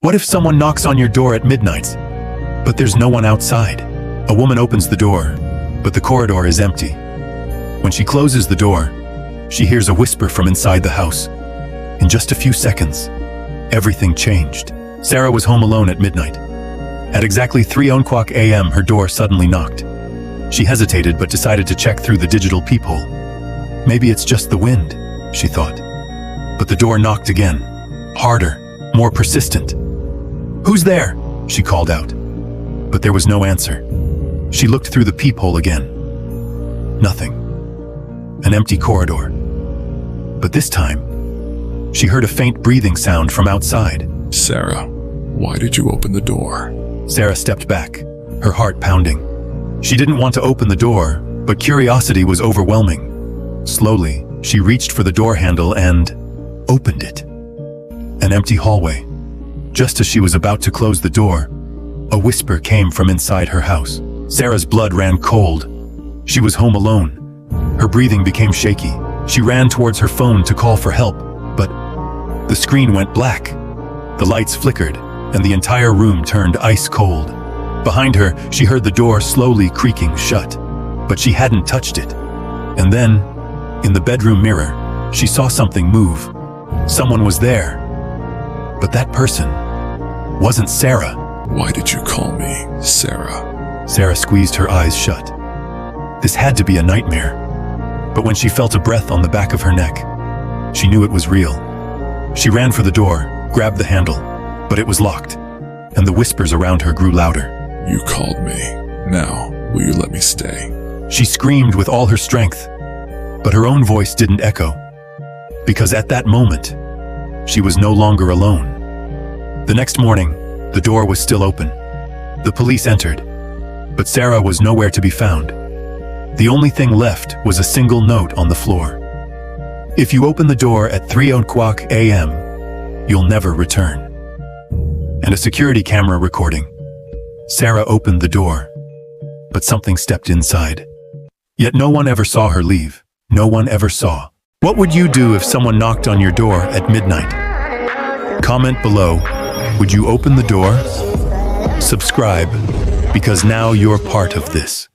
What if someone knocks on your door at midnight, but there's no one outside? A woman opens the door, but the corridor is empty. When she closes the door, she hears a whisper from inside the house. In just a few seconds, everything changed. Sarah was home alone at midnight. At exactly 3:00 a.m., her door suddenly knocked. She hesitated but decided to check through the digital peephole. Maybe it's just the wind, she thought. But the door knocked again, harder, more persistent. "Who's there?" she called out. But there was no answer. She looked through the peephole again. Nothing. An empty corridor. But this time, she heard a faint breathing sound from outside. Sarah, why did you open the door? Sarah stepped back, her heart pounding. She didn't want to open the door, but curiosity was overwhelming. Slowly, she reached for the door handle and opened it. An empty hallway. Just as she was about to close the door, a whisper came from inside her house. Sarah's blood ran cold. She was home alone. Her breathing became shaky. She ran towards her phone to call for help, but the screen went black. The lights flickered, and the entire room turned ice cold. Behind her, she heard the door slowly creaking shut, but she hadn't touched it. And then, in the bedroom mirror, she saw something move. Someone was there. But that person wasn't Sarah. Why did you call me Sarah? Sarah squeezed her eyes shut. This had to be a nightmare. But when she felt a breath on the back of her neck, she knew it was real. She ran for the door, grabbed the handle, but it was locked, and the whispers around her grew louder. You called me. Now, will you let me stay? She screamed with all her strength, but her own voice didn't echo, because at that moment, she was no longer alone. The next morning, the door was still open. The police entered, but Sarah was nowhere to be found. The only thing left was a single note on the floor. If you open the door at 3:00 a.m., you'll never return. And a security camera recording. Sarah opened the door, but something stepped inside. Yet no one ever saw her leave. No one ever saw. What would you do if someone knocked on your door at midnight? Comment below. Would you open the door? Subscribe, because now you're part of this.